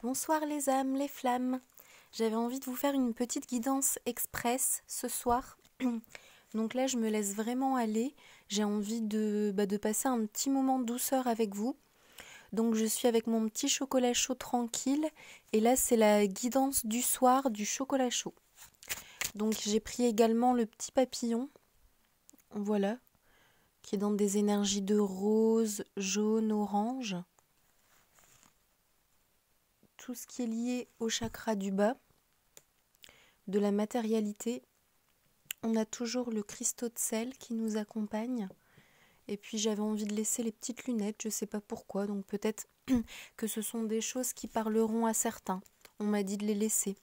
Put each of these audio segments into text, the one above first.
Bonsoir les âmes, les flammes. J'avais envie de vous faire une petite guidance express ce soir. Donc là, je me laisse vraiment aller. J'ai envie de passer un petit moment de douceur avec vous. Donc je suis avec mon petit chocolat chaud tranquille. Et là, c'est la guidance du soir du chocolat chaud. Donc j'ai pris également le petit papillon. Voilà. Qui est dans des énergies de rose, jaune, orange. Tout ce qui est lié au chakra du bas, de la matérialité. On a toujours le cristaux de sel qui nous accompagne. Et puis j'avais envie de laisser les petites lunettes, je ne sais pas pourquoi. Donc peut-être que ce sont des choses qui parleront à certains. On m'a dit de les laisser.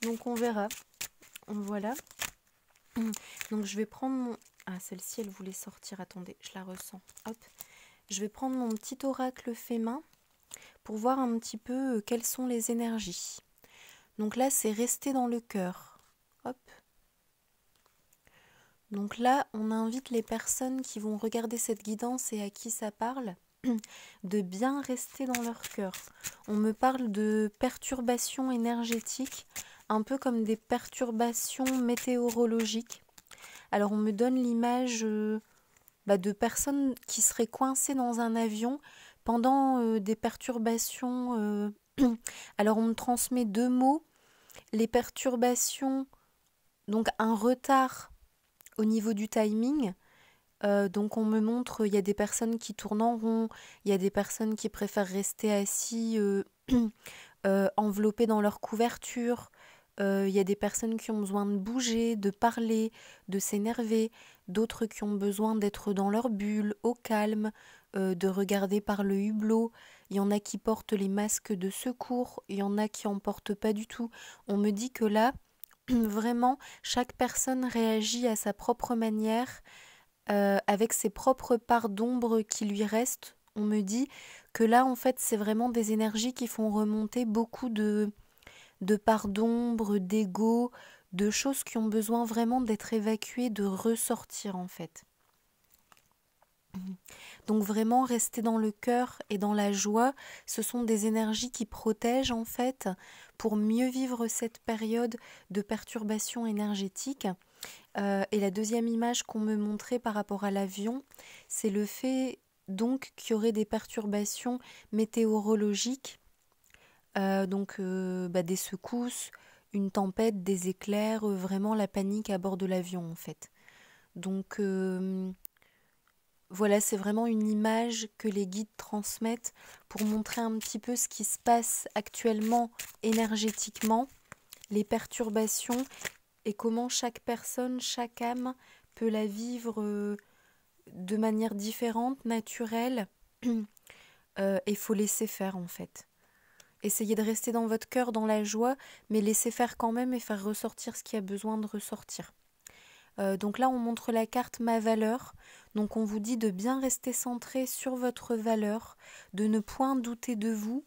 Donc on verra. Voilà. Donc je vais prendre mon... Ah, celle-ci, elle voulait sortir. Attendez, je la ressens. Hop. Je vais prendre mon petit oracle fait main pour voir un petit peu quelles sont les énergies. Donc là, c'est rester dans le cœur. Hop. Donc là, on invite les personnes qui vont regarder cette guidance et à qui ça parle de bien rester dans leur cœur. On me parle de perturbations énergétiques, un peu comme des perturbations météorologiques. Alors on me donne l'image de personnes qui seraient coincées dans un avion pendant des perturbations. Alors on me transmet deux mots, les perturbations, donc un retard au niveau du timing. Donc on me montre, il y a des personnes qui tournent en rond, il y a des personnes qui préfèrent rester assis enveloppées dans leur couverture, il y a des personnes qui ont besoin de bouger, de parler, de s'énerver, d'autres qui ont besoin d'être dans leur bulle, au calme, de regarder par le hublot. Il y en a qui portent les masques de secours, il y en a qui en portent pas du tout. On me dit que là, vraiment, chaque personne réagit à sa propre manière, avec ses propres parts d'ombre qui lui restent. On me dit que là, en fait, c'est vraiment des énergies qui font remonter beaucoup de parts d'ombre, d'ego, de choses qui ont besoin vraiment d'être évacuées, de ressortir, en fait. Donc vraiment, rester dans le cœur et dans la joie, ce sont des énergies qui protègent, en fait, pour mieux vivre cette période de perturbation énergétique. Et la deuxième image qu'on me montrait par rapport à l'avion, c'est le fait donc qu'il y aurait des perturbations météorologiques, des secousses, une tempête, des éclairs, vraiment la panique à bord de l'avion en fait. Donc voilà, c'est vraiment une image que les guides transmettent pour montrer un petit peu ce qui se passe actuellement énergétiquement, les perturbations et comment chaque personne, chaque âme peut la vivre de manière différente, naturelle. Il faut laisser faire en fait. Essayez de rester dans votre cœur, dans la joie, mais laissez faire quand même et faire ressortir ce qui a besoin de ressortir. Donc là, on montre la carte Ma valeur. Donc on vous dit de bien rester centré sur votre valeur, de ne point douter de vous,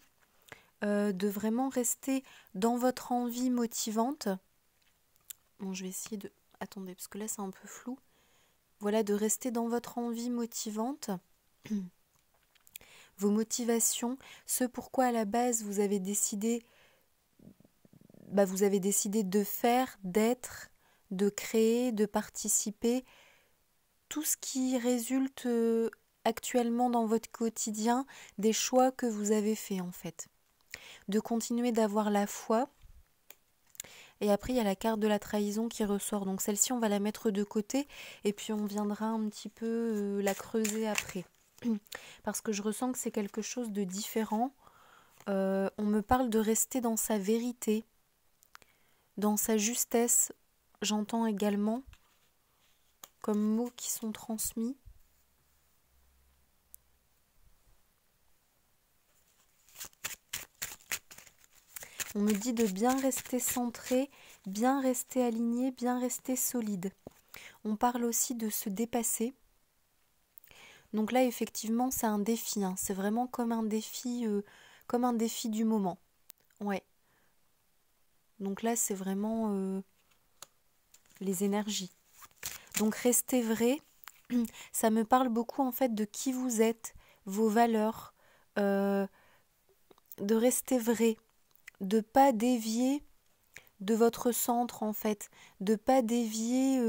de vraiment rester dans votre envie motivante. Bon, je vais essayer de... Attendez, parce que là, c'est un peu flou. Voilà, de rester dans votre envie motivante. Vos motivations, ce pourquoi à la base vous avez décidé de faire, d'être, de créer, de participer, tout ce qui résulte actuellement dans votre quotidien des choix que vous avez faits en fait. De continuer d'avoir la foi. Et après, il y a la carte de la trahison qui ressort. Donc celle-ci, on va la mettre de côté et puis on viendra un petit peu la creuser après. Parce que je ressens que c'est quelque chose de différent. On me parle de rester dans sa vérité, dans sa justesse. J'entends également comme mots qui sont transmis. On me dit de bien rester centré, bien rester aligné, bien rester solide. On parle aussi de se dépasser. Donc là, effectivement, c'est un défi. C'est vraiment comme un défi du moment. Ouais. Donc là, c'est vraiment les énergies. Donc restez vrai. Ça me parle beaucoup en fait de qui vous êtes, vos valeurs, de rester vrai, de pas dévier de votre centre en fait, de pas dévier,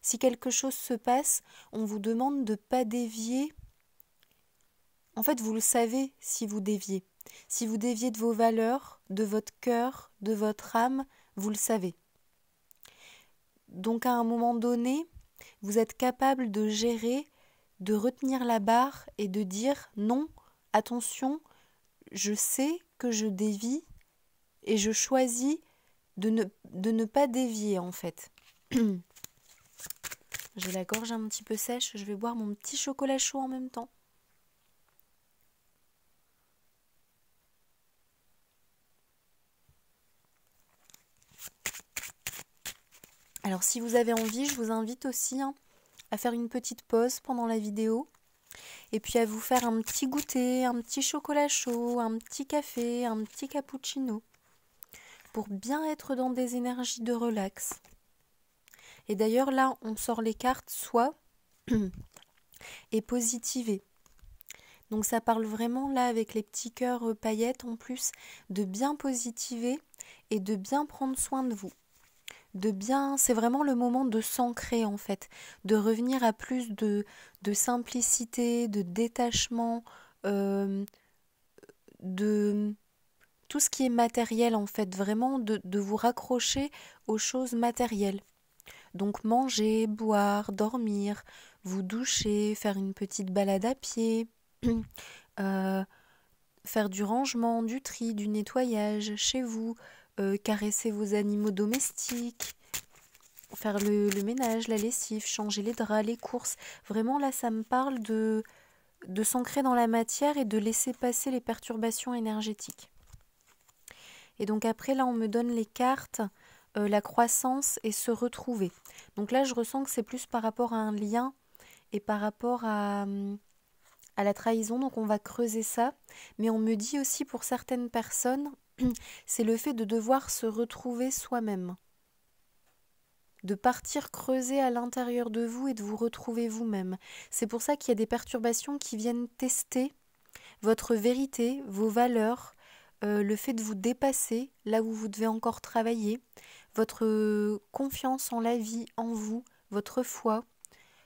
si quelque chose se passe, on vous demande de pas dévier. En fait, vous le savez si vous déviez. Si vous déviez de vos valeurs, de votre cœur, de votre âme, vous le savez. Donc à un moment donné, vous êtes capable de gérer, de retenir la barre et de dire non, attention, je sais que je dévie et je choisis de ne pas dévier en fait. J'ai la gorge un petit peu sèche, je vais boire mon petit chocolat chaud en même temps. Alors si vous avez envie, je vous invite aussi à faire une petite pause pendant la vidéo et puis à vous faire un petit goûter, un petit chocolat chaud, un petit café, un petit cappuccino pour bien être dans des énergies de relax. Et d'ailleurs là, on sort les cartes soi et positiver. Donc ça parle vraiment là avec les petits cœurs paillettes en plus de bien positiver et de bien prendre soin de vous. C'est vraiment le moment de s'ancrer en fait, de revenir à plus de simplicité, de détachement, de tout ce qui est matériel en fait, vraiment de vous raccrocher aux choses matérielles. Donc manger, boire, dormir, vous doucher, faire une petite balade à pied, faire du rangement, du tri, du nettoyage chez vous, caresser vos animaux domestiques, faire le ménage, la lessive, changer les draps, les courses. Vraiment là, ça me parle de s'ancrer dans la matière et de laisser passer les perturbations énergétiques. Et donc après, là, on me donne les cartes, la croissance et se retrouver. Donc là, je ressens que c'est plus par rapport à un lien et par rapport à la trahison, donc on va creuser ça. Mais on me dit aussi pour certaines personnes, c'est le fait de devoir se retrouver soi-même. De partir creuser à l'intérieur de vous et de vous retrouver vous-même. C'est pour ça qu'il y a des perturbations qui viennent tester votre vérité, vos valeurs, le fait de vous dépasser là où vous devez encore travailler, votre confiance en la vie, en vous, votre foi,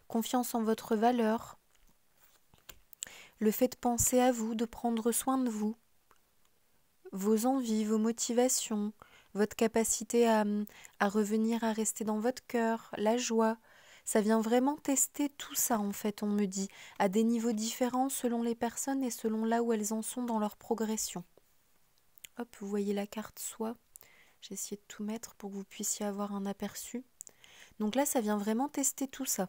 confiance en votre valeur, le fait de penser à vous, de prendre soin de vous, vos envies, vos motivations, votre capacité à revenir, à rester dans votre cœur, la joie. Ça vient vraiment tester tout ça, en fait, on me dit, à des niveaux différents selon les personnes et selon là où elles en sont dans leur progression. Hop, vous voyez la carte soi. J'ai essayé de tout mettre pour que vous puissiez avoir un aperçu. Donc là, ça vient vraiment tester tout ça.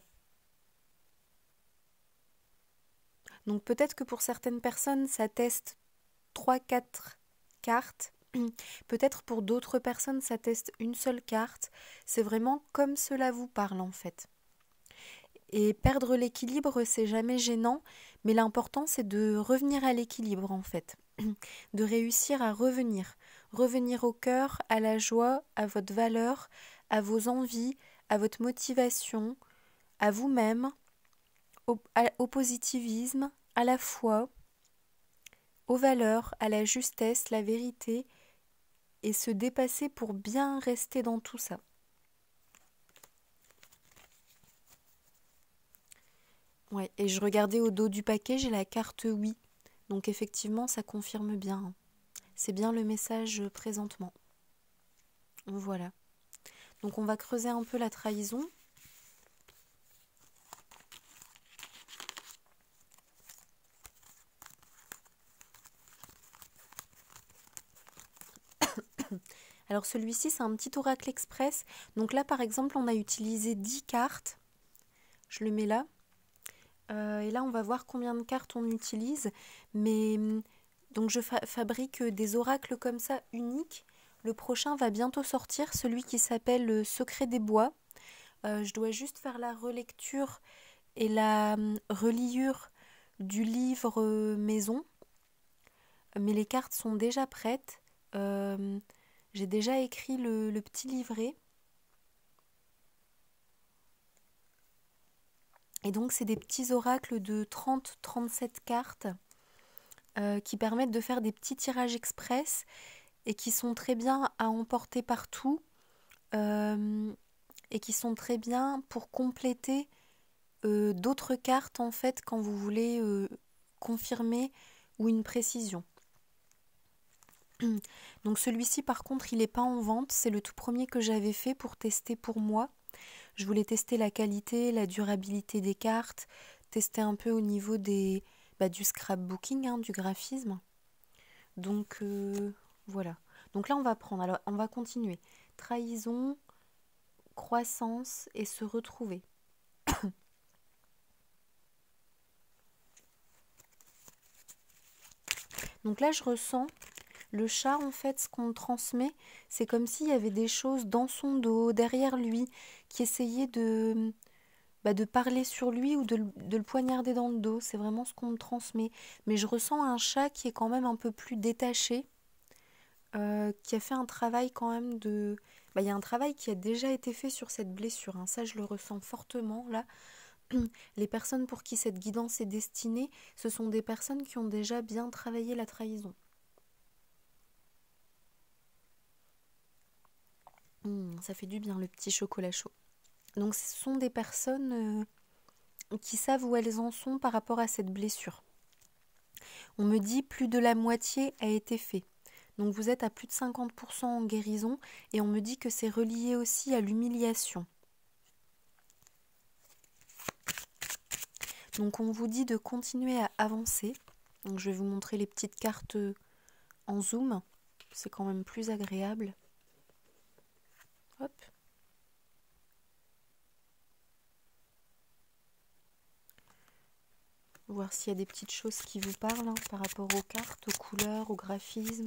Donc peut-être que pour certaines personnes, ça teste 3-4 cartes. Peut-être pour d'autres personnes, ça teste une seule carte. C'est vraiment comme cela vous parle en fait. Et perdre l'équilibre, c'est jamais gênant, mais l'important, c'est de revenir à l'équilibre en fait. De réussir à revenir. Revenir au cœur, à la joie, à votre valeur, à vos envies, à votre motivation, à vous-même, au positivisme, à la foi, aux valeurs, à la justesse, la vérité, et se dépasser pour bien rester dans tout ça. Ouais, et je regardais au dos du paquet, j'ai la carte oui. Donc effectivement, ça confirme bien. C'est bien le message présentement. Voilà. Donc on va creuser un peu la trahison. Alors celui-ci, c'est un petit oracle express. Donc là, par exemple, on a utilisé 10 cartes. Je le mets là. Et là, on va voir combien de cartes on utilise. Mais donc je fabrique des oracles comme ça, uniques. Le prochain va bientôt sortir, celui qui s'appelle Secret des bois. Je dois juste faire la relecture et la reliure du livre maison. Mais les cartes sont déjà prêtes. J'ai déjà écrit le petit livret. Et donc, c'est des petits oracles de 30-37 cartes qui permettent de faire des petits tirages express et qui sont très bien à emporter partout et qui sont très bien pour compléter d'autres cartes en fait quand vous voulez confirmer ou une précision. Donc celui-ci par contre il n'est pas en vente, c'est le tout premier que j'avais fait pour tester pour moi. Je voulais tester la qualité, la durabilité des cartes, tester un peu au niveau du scrapbooking, hein, du graphisme. Donc voilà. Donc là on va prendre, alors on va continuer. Trahison, croissance et se retrouver. Donc là je ressens le chat, en fait, ce qu'on transmet, c'est comme s'il y avait des choses dans son dos, derrière lui, qui essayaient de parler sur lui ou de le poignarder dans le dos. C'est vraiment ce qu'on me transmet. Mais je ressens un chat qui est quand même un peu plus détaché, qui a fait un travail quand même de... il y a un travail qui a déjà été fait sur cette blessure, hein. Ça, je le ressens fortement, là. Les personnes pour qui cette guidance est destinée, ce sont des personnes qui ont déjà bien travaillé la trahison. Ça fait du bien le petit chocolat chaud. Donc ce sont des personnes qui savent où elles en sont par rapport à cette blessure. On me dit plus de la moitié a été fait. Donc vous êtes à plus de 50% en guérison et on me dit que c'est relié aussi à l'humiliation. Donc on vous dit de continuer à avancer. Donc je vais vous montrer les petites cartes en zoom. C'est quand même plus agréable. Hop. Voir s'il y a des petites choses qui vous parlent, hein, par rapport aux cartes, aux couleurs, au graphisme.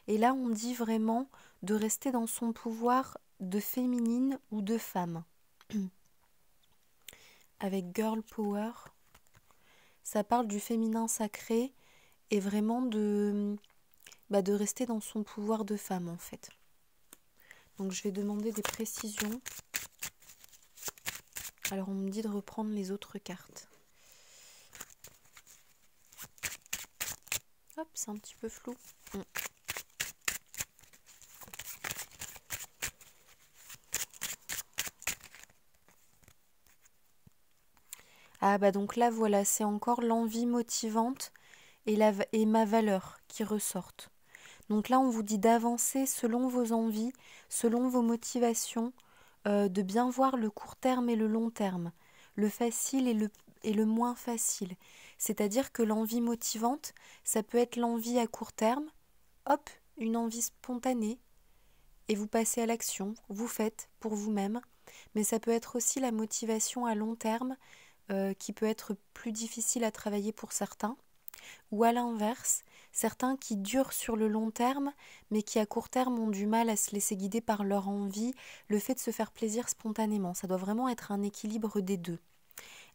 Et là, on dit vraiment de rester dans son pouvoir de féminine ou de femme. Avec Girl Power, ça parle du féminin sacré et vraiment de rester dans son pouvoir de femme, en fait. Donc, je vais demander des précisions. Alors, on me dit de reprendre les autres cartes. Hop, c'est un petit peu flou. Ah donc là, voilà, c'est encore l'envie motivante et ma valeur qui ressortent. Donc là, on vous dit d'avancer selon vos envies, selon vos motivations, de bien voir le court terme et le long terme, le facile et le moins facile. C'est-à-dire que l'envie motivante, ça peut être l'envie à court terme, hop, une envie spontanée, et vous passez à l'action, vous faites pour vous-même, mais ça peut être aussi la motivation à long terme, qui peut être plus difficile à travailler pour certains, ou à l'inverse, certains qui durent sur le long terme, mais qui à court terme ont du mal à se laisser guider par leur envie, le fait de se faire plaisir spontanément. Ça doit vraiment être un équilibre des deux.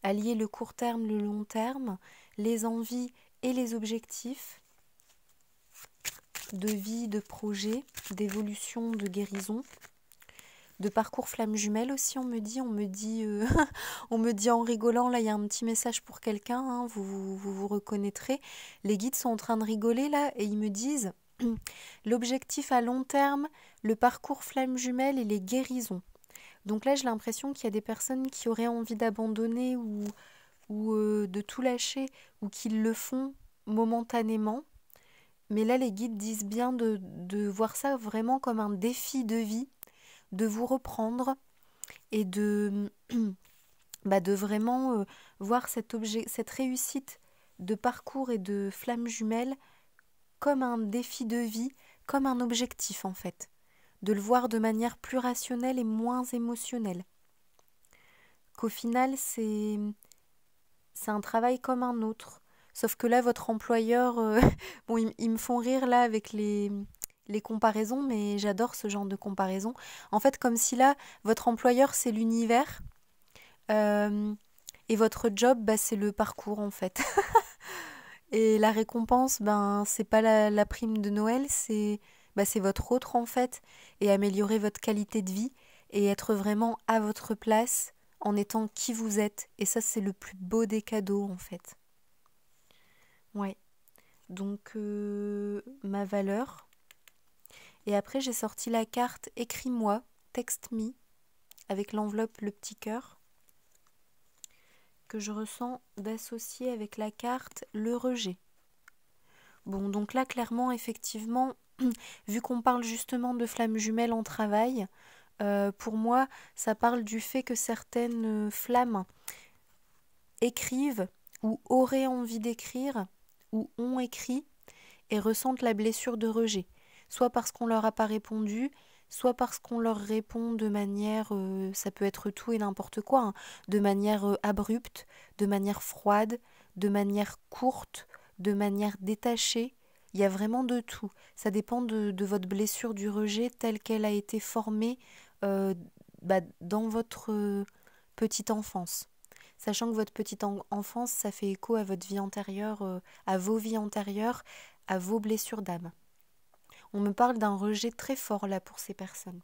Allier le court terme, le long terme, les envies et les objectifs de vie, de projet, d'évolution, de guérison. De parcours flamme jumelle aussi, on me dit on me dit en rigolant, là il y a un petit message pour quelqu'un, hein, vous reconnaîtrez. Les guides sont en train de rigoler là et ils me disent l'objectif à long terme, le parcours flamme jumelle et les guérisons. Donc là j'ai l'impression qu'il y a des personnes qui auraient envie d'abandonner ou de tout lâcher ou qui le font momentanément. Mais là les guides disent bien de voir ça vraiment comme un défi de vie, de vous reprendre et de vraiment voir cette réussite de parcours et de flamme jumelle comme un défi de vie, comme un objectif en fait. De le voir de manière plus rationnelle et moins émotionnelle. Qu'au final, c'est un travail comme un autre. Sauf que là, votre employeur, bon, ils me font rire là avec les comparaisons, mais j'adore ce genre de comparaison. En fait, comme si là, votre employeur, c'est l'univers, et votre job, c'est le parcours, en fait. Et la récompense, c'est pas la prime de Noël, c'est votre autre, en fait, et améliorer votre qualité de vie, et être vraiment à votre place, en étant qui vous êtes. Et ça, c'est le plus beau des cadeaux, en fait. Ouais. Donc, ma valeur. Et après, j'ai sorti la carte Écris-moi, Text Me, avec l'enveloppe, le petit cœur, que je ressens d'associer avec la carte Le rejet. Bon, donc là, clairement, effectivement, vu qu'on parle justement de flammes jumelles en travail, pour moi, ça parle du fait que certaines flammes écrivent ou auraient envie d'écrire ou ont écrit et ressentent la blessure de rejet, soit parce qu'on leur a pas répondu, soit parce qu'on leur répond de manière, ça peut être tout et n'importe quoi, hein, de manière abrupte, de manière froide, de manière courte, de manière détachée. Il y a vraiment de tout. Ça dépend de votre blessure du rejet telle qu'elle a été formée euh, dans votre petite enfance. Sachant que votre petite enfance, ça fait écho à votre vie antérieure, à vos vies antérieures, à vos blessures d'âme. On me parle d'un rejet très fort là pour ces personnes.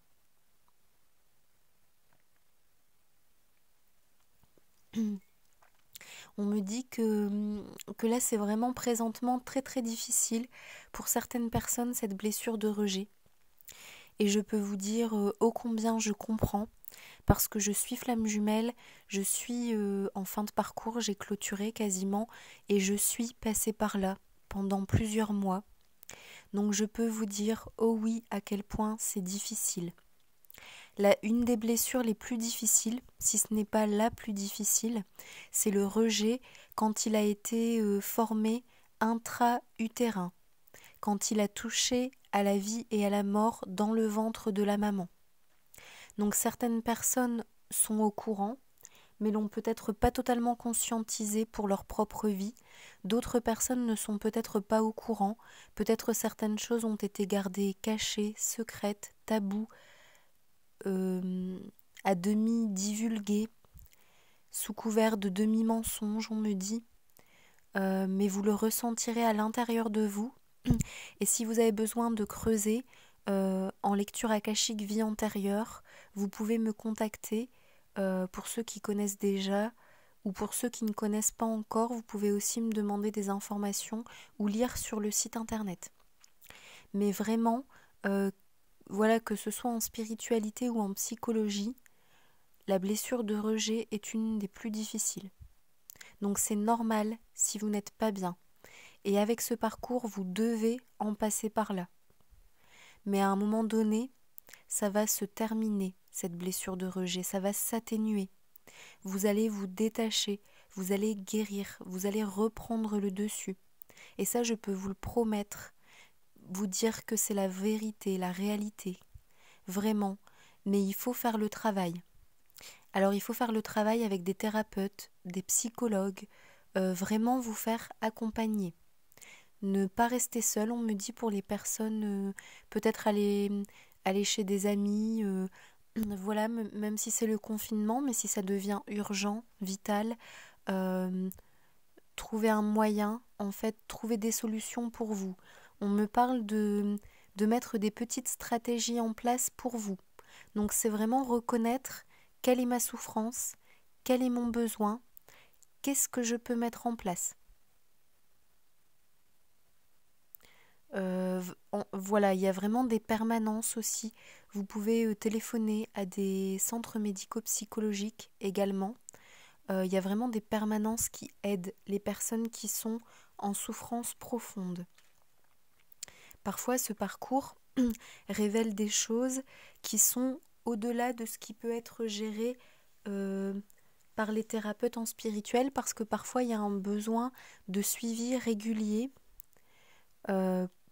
On me dit que là c'est vraiment présentement très très difficile pour certaines personnes cette blessure de rejet. Et je peux vous dire ô combien je comprends, parce que je suis flamme jumelle, je suis en fin de parcours, j'ai clôturé quasiment, et je suis passée par là pendant plusieurs mois. Donc je peux vous dire, oh oui, à quel point c'est difficile. Une des blessures les plus difficiles, si ce n'est pas la plus difficile, c'est le rejet quand il a été formé intra-utérin, quand il a touché à la vie et à la mort dans le ventre de la maman. Donc certaines personnes sont au courant, mais l'ont peut-être pas totalement conscientisé pour leur propre vie. D'autres personnes ne sont peut-être pas au courant. Peut-être certaines choses ont été gardées cachées, secrètes, tabous, à demi divulguées, sous couvert de demi-mensonges, on me dit. Mais vous le ressentirez à l'intérieur de vous. Et si vous avez besoin de creuser en lecture akashique vie antérieure, vous pouvez me contacter. Pour ceux qui connaissent déjà ou pour ceux qui ne connaissent pas encore, vous pouvez aussi me demander des informations ou lire sur le site internet. Mais vraiment, voilà, que ce soit en spiritualité ou en psychologie, la blessure de rejet est une des plus difficiles. Donc c'est normal si vous n'êtes pas bien. Et avec ce parcours, vous devez en passer par là. Mais à un moment donné, ça va se terminer, cette blessure de rejet, ça va s'atténuer. Vous allez vous détacher, vous allez guérir, vous allez reprendre le dessus. Et ça, je peux vous le promettre, vous dire que c'est la vérité, la réalité. Vraiment. Mais il faut faire le travail. Alors il faut faire le travail avec des thérapeutes, des psychologues, vraiment vous faire accompagner. Ne pas rester seul, on me dit pour les personnes, peut-être aller chez des amis, voilà, même si c'est le confinement, mais si ça devient urgent, vital, trouver un moyen, en fait, trouver des solutions pour vous. On me parle de mettre des petites stratégies en place pour vous. Donc c'est vraiment reconnaître quelle est ma souffrance, quel est mon besoin, qu'est-ce que je peux mettre en place. Voilà, il y a vraiment des permanences aussi. Vous pouvez téléphoner à des centres médico-psychologiques également. Il y a vraiment des permanences qui aident les personnes qui sont en souffrance profonde. Parfois, ce parcours révèle des choses qui sont au-delà de ce qui peut être géré par les thérapeutes en spirituel, parce que parfois, il y a un besoin de suivi régulier,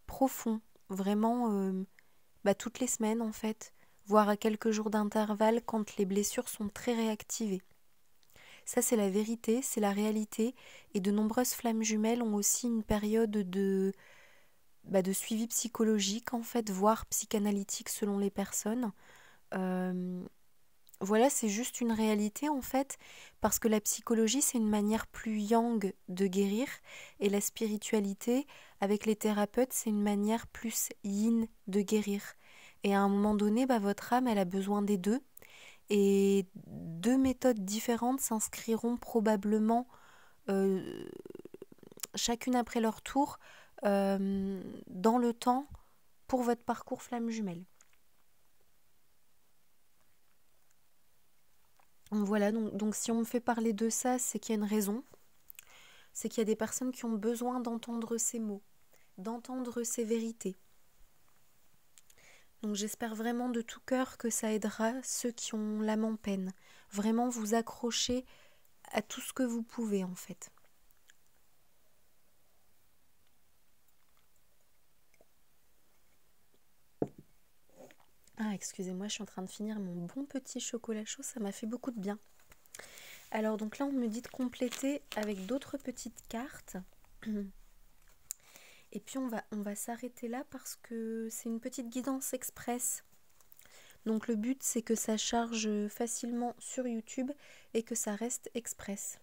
profond, vraiment toutes les semaines en fait, voire à quelques jours d'intervalle quand les blessures sont très réactivées. Ça c'est la vérité, c'est la réalité, et de nombreuses flammes jumelles ont aussi une période de suivi psychologique en fait, voire psychanalytique selon les personnes. Voilà, c'est juste une réalité en fait, parce que la psychologie c'est une manière plus yang de guérir, et la spiritualité avec les thérapeutes c'est une manière plus yin de guérir. Et à un moment donné, votre âme elle a besoin des deux, Et deux méthodes différentes s'inscriront probablement chacune après leur tour dans le temps pour votre parcours flamme jumelle. Voilà, donc si on me fait parler de ça, c'est qu'il y a une raison. C'est qu'il y a des personnes qui ont besoin d'entendre ces mots, d'entendre ces vérités. Donc j'espère vraiment de tout cœur que ça aidera ceux qui ont l'âme en peine. Vraiment vous accrocher à tout ce que vous pouvez en fait. Ah, excusez-moi, je suis en train de finir mon bon petit chocolat chaud, ça m'a fait beaucoup de bien. Alors donc là, on me dit de compléter avec d'autres petites cartes. Et puis on va s'arrêter là parce que c'est une petite guidance express. Donc le but, c'est que ça charge facilement sur YouTube et que ça reste express.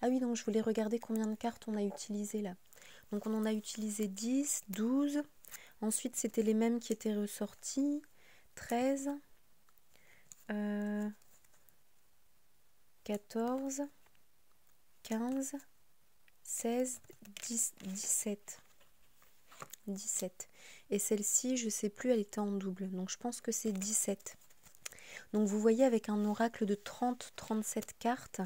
Ah oui, donc je voulais regarder combien de cartes on a utilisées là. Donc on en a utilisé 10, 12. Ensuite, c'était les mêmes qui étaient ressortis. 13, 14, 15, 16, 10, 17. 17. Et celle-ci, je ne sais plus, elle était en double. Donc je pense que c'est 17. Donc vous voyez, avec un oracle de 30-37 cartes,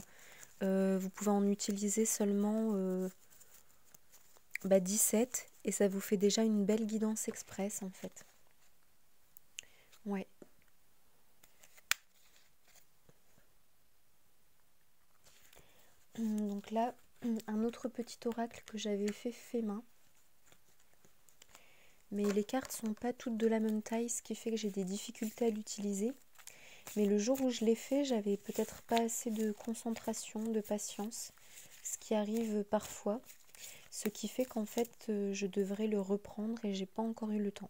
vous pouvez en utiliser seulement 17. Et ça vous fait déjà une belle guidance express en fait. Ouais. Donc là, un autre petit oracle que j'avais fait main. Mais les cartes sont pas toutes de la même taille, ce qui fait que j'ai des difficultés à l'utiliser. Mais le jour où je l'ai fait, j'avais peut-être pas assez de concentration, de patience, ce qui arrive parfois. Ce qui fait qu'en fait, je devrais le reprendre et j'ai pas encore eu le temps.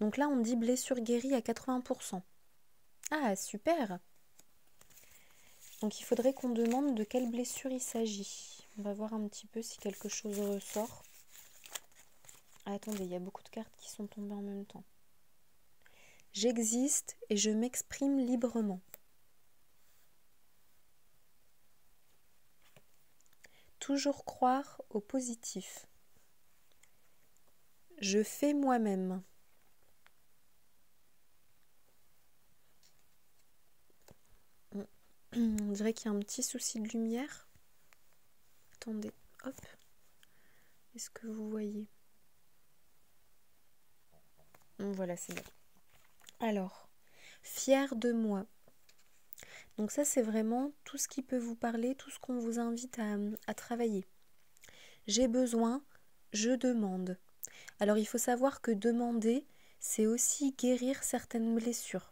Donc là, on dit blessure guérie à 80%. Ah, super! Donc il faudrait qu'on demande de quelle blessure il s'agit. On va voir un petit peu si quelque chose ressort. Ah, attendez, il y a beaucoup de cartes qui sont tombées en même temps. J'existe et je m'exprime librement. Toujours croire au positif. Je fais moi-même. On dirait qu'il y a un petit souci de lumière. Attendez, hop. Est-ce que vous voyez? Voilà, c'est bon. Alors, fier de moi. Donc ça, c'est vraiment tout ce qui peut vous parler, tout ce qu'on vous invite à travailler. J'ai besoin, je demande. Alors, il faut savoir que demander, c'est aussi guérir certaines blessures.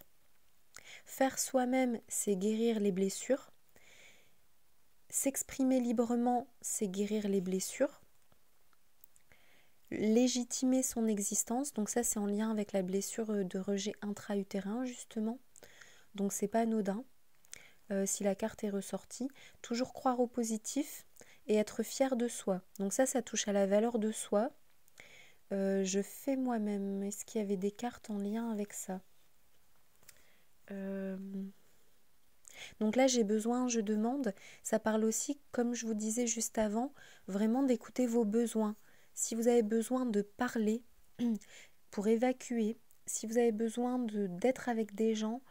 Faire soi-même, c'est guérir les blessures. S'exprimer librement, c'est guérir les blessures. Légitimer son existence, donc ça c'est en lien avec la blessure de rejet intra-utérin justement. Donc c'est pas anodin si la carte est ressortie. Toujours croire au positif et être fier de soi. Donc ça touche à la valeur de soi. Je fais moi-même. Est-ce qu'il y avait des cartes en lien avec ça? Donc là, j'ai besoin, je demande. Ça parle aussi, comme je vous disais juste avant, vraiment d'écouter vos besoins. Si vous avez besoin de parler pour évacuer, si vous avez besoin d'être avec des gens,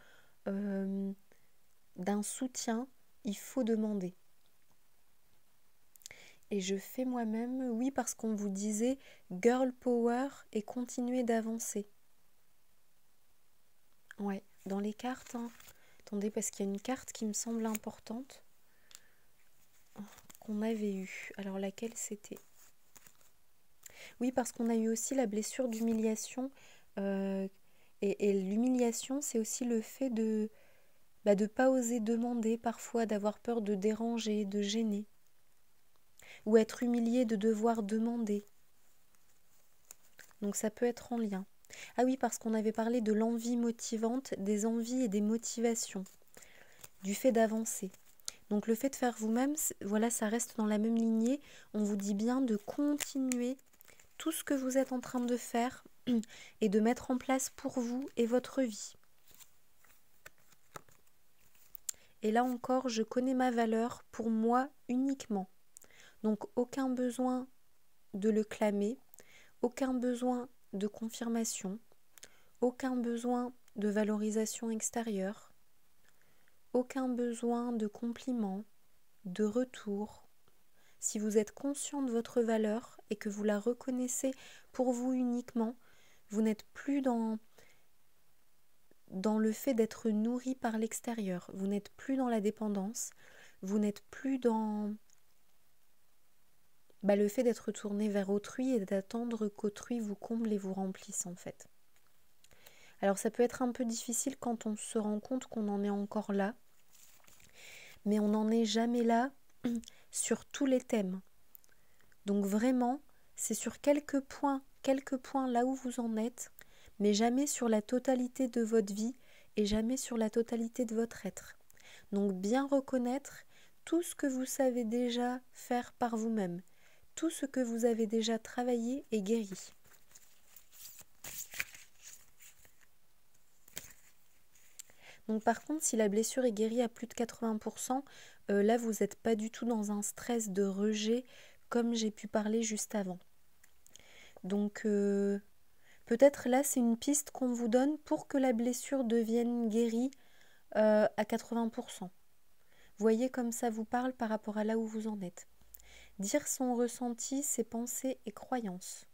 d'un soutien, il faut demander. Et je fais moi-même, oui, parce qu'on vous disait girl power et continuer d'avancer. Ouais, dans les cartes, hein. Attendez, parce qu'il y a une carte qui me semble importante qu'on avait eue. Alors laquelle c'était? Oui, parce qu'on a eu aussi la blessure d'humiliation. Et l'humiliation, c'est aussi le fait de ne pas oser demander parfois, d'avoir peur de déranger, de gêner. Ou être humilié de devoir demander. Donc ça peut être en lien. Ah oui, parce qu'on avait parlé de l'envie motivante, des envies et des motivations, du fait d'avancer. Donc le fait de faire vous-même, voilà, ça reste dans la même lignée. On vous dit bien de continuer tout ce que vous êtes en train de faire et de mettre en place pour vous et votre vie. Et là encore, je connais ma valeur pour moi uniquement. Donc aucun besoin de le clamer, aucun besoin de confirmation, aucun besoin de valorisation extérieure, aucun besoin de compliment, de retour. Si vous êtes conscient de votre valeur et que vous la reconnaissez pour vous uniquement, vous n'êtes plus dans le fait d'être nourri par l'extérieur, vous n'êtes plus dans la dépendance, vous n'êtes plus dans le fait d'être tourné vers autrui et d'attendre qu'autrui vous comble et vous remplisse en fait. Alors ça peut être un peu difficile quand on se rend compte qu'on en est encore là, mais on n'en est jamais là sur tous les thèmes. Donc vraiment, c'est sur quelques points là où vous en êtes, mais jamais sur la totalité de votre vie et jamais sur la totalité de votre être. Donc bien reconnaître tout ce que vous savez déjà faire par vous-même, tout ce que vous avez déjà travaillé et guéri. Donc par contre, si la blessure est guérie à plus de 80%, là vous n'êtes pas du tout dans un stress de rejet comme j'ai pu parler juste avant. Donc peut-être là c'est une piste qu'on vous donne pour que la blessure devienne guérie à 80%. Voyez comme ça vous parle par rapport à là où vous en êtes. Dire son ressenti, ses pensées et croyances.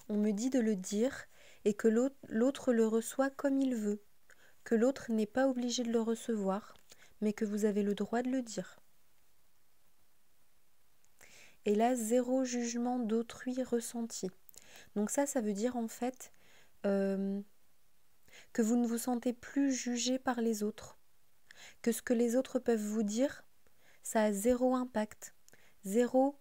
On me dit de le dire et que l'autre le reçoit comme il veut, que l'autre n'est pas obligé de le recevoir, mais que vous avez le droit de le dire. Et là, 0 jugement d'autrui ressenti. Donc ça veut dire en fait que vous ne vous sentez plus jugé par les autres, que ce que les autres peuvent vous dire, ça a 0 impact, 0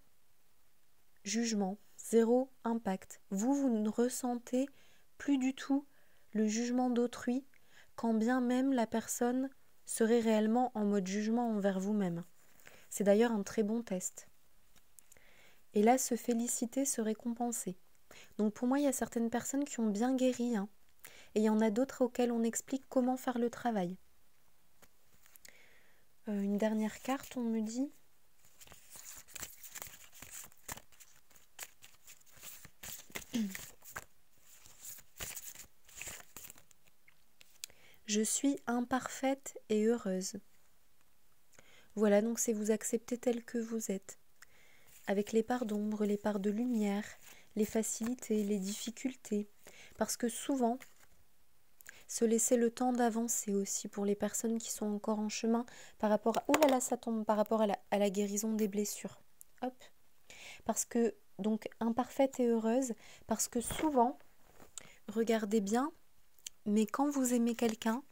jugement, 0 impact. Vous ne ressentez plus du tout le jugement d'autrui, quand bien même la personne serait réellement en mode jugement envers vous-même. C'est d'ailleurs un très bon test. Et là, se féliciter, se récompenser. Donc pour moi, il y a certaines personnes qui ont bien guéri, et il y en a d'autres auxquelles on explique comment faire le travail. Une dernière carte, on me dit... Je suis imparfaite et heureuse. Voilà, donc c'est vous accepter tel que vous êtes, avec les parts d'ombre, les parts de lumière, les facilités, les difficultés, parce que souvent, se laisser le temps d'avancer aussi pour les personnes qui sont encore en chemin par rapport à... Ouh là là, ça tombe par rapport à la guérison des blessures. Hop. Parce que, donc, imparfaite et heureuse, parce que souvent, regardez bien, mais quand vous aimez quelqu'un,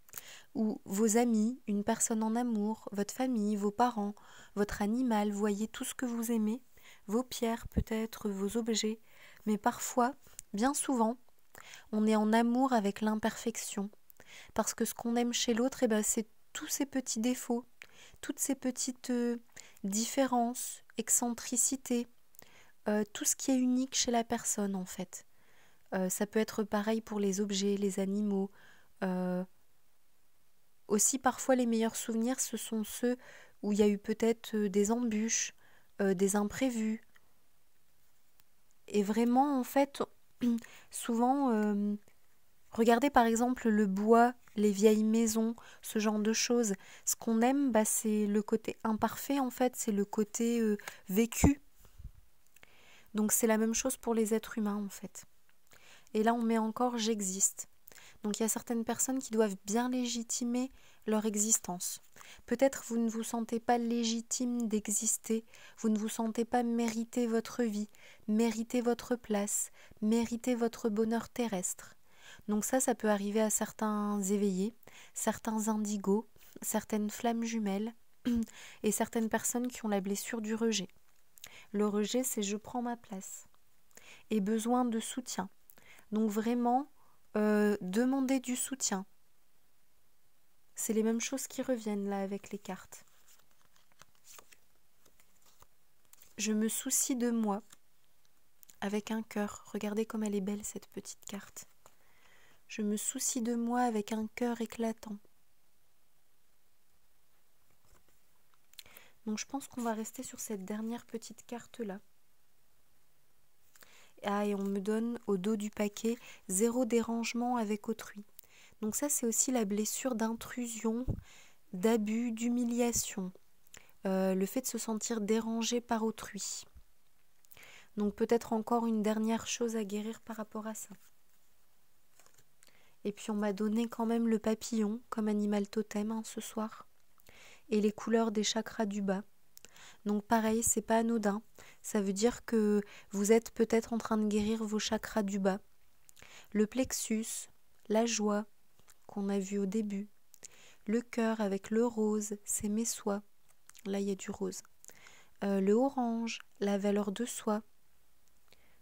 ou vos amis, une personne en amour, votre famille, vos parents, votre animal, voyez tout ce que vous aimez, vos pierres peut-être, vos objets, mais parfois, bien souvent, on est en amour avec l'imperfection, parce que ce qu'on aime chez l'autre, c'est tous ces petits défauts, toutes ces petites différences, excentricités, tout ce qui est unique chez la personne en fait. Ça peut être pareil pour les objets, les animaux. Aussi parfois les meilleurs souvenirs, ce sont ceux où il y a eu peut-être des embûches, des imprévus. Et vraiment en fait, souvent, regardez par exemple le bois, les vieilles maisons, ce genre de choses. Ce qu'on aime, c'est le côté imparfait en fait, c'est le côté vécu. Donc c'est la même chose pour les êtres humains en fait. Et là on met encore j'existe. Donc il y a certaines personnes qui doivent bien légitimer leur existence. Peut-être vous ne vous sentez pas légitime d'exister, vous ne vous sentez pas mériter votre vie, mériter votre place, mériter votre bonheur terrestre. Donc ça peut arriver à certains éveillés, certains indigos, certaines flammes jumelles et certaines personnes qui ont la blessure du rejet. Le rejet, c'est je prends ma place et besoin de soutien. Donc vraiment, demander du soutien. C'est les mêmes choses qui reviennent là avec les cartes. Je me soucie de moi avec un cœur. Regardez comme elle est belle cette petite carte. Je me soucie de moi avec un cœur éclatant. Donc je pense qu'on va rester sur cette dernière petite carte-là. Ah, et on me donne au dos du paquet 0 dérangement avec autrui. Donc ça, c'est aussi la blessure d'intrusion, d'abus, d'humiliation. Le fait de se sentir dérangé par autrui. Donc peut-être encore une dernière chose à guérir par rapport à ça. Et puis on m'a donné quand même le papillon comme animal totem ce soir. Et les couleurs des chakras du bas. Donc pareil, c'est pas anodin. Ça veut dire que vous êtes peut-être en train de guérir vos chakras du bas. Le plexus, la joie qu'on a vu au début. Le cœur avec le rose, c'est mes soies. Là, il y a du rose. Le orange, la valeur de soi.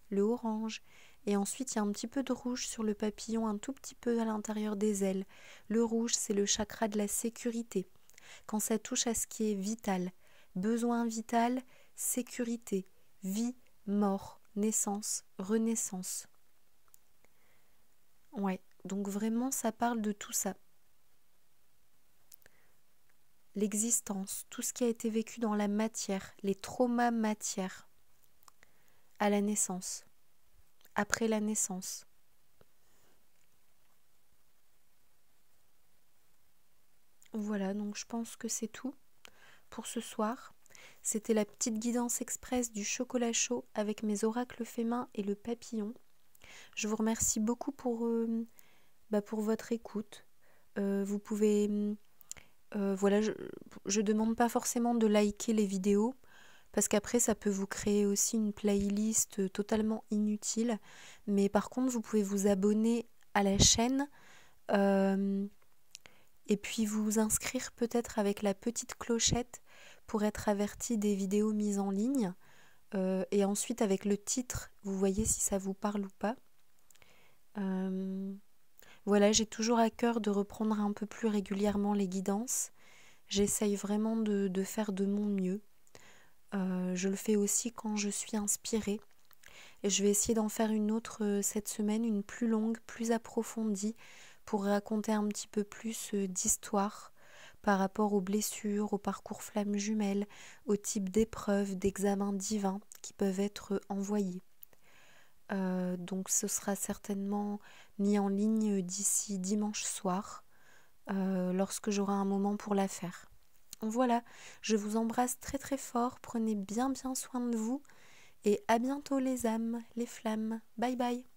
Le orange. Et ensuite, il y a un petit peu de rouge sur le papillon, un tout petit peu à l'intérieur des ailes. Le rouge, c'est le chakra de la sécurité. Quand ça touche à ce qui est vital, besoin vital, sécurité, vie, mort, naissance, renaissance. Ouais, donc vraiment, ça parle de tout ça. L'existence, tout ce qui a été vécu dans la matière, les traumas matière, à la naissance, après la naissance. Voilà, donc je pense que c'est tout pour ce soir. C'était la petite guidance express du chocolat chaud avec mes oracles faits main et le papillon. Je vous remercie beaucoup pour votre écoute. Vous pouvez... voilà, je demande pas forcément de liker les vidéos parce qu'après ça peut vous créer aussi une playlist totalement inutile. Mais par contre, vous pouvez vous abonner à la chaîne et puis vous inscrire peut-être avec la petite clochette pour être averti des vidéos mises en ligne. Et ensuite avec le titre, vous voyez si ça vous parle ou pas. Voilà, j'ai toujours à cœur de reprendre un peu plus régulièrement les guidances. J'essaye vraiment de faire de mon mieux. Je le fais aussi quand je suis inspirée. Et je vais essayer d'en faire une autre cette semaine, une plus longue, plus approfondie, pour raconter un petit peu plus d'histoire par rapport aux blessures, au parcours flamme jumelle, au type d'épreuves, d'examens divins qui peuvent être envoyés. Donc ce sera certainement mis en ligne d'ici dimanche soir, lorsque j'aurai un moment pour la faire. Voilà, je vous embrasse très très fort, prenez bien soin de vous et à bientôt les âmes, les flammes, bye bye.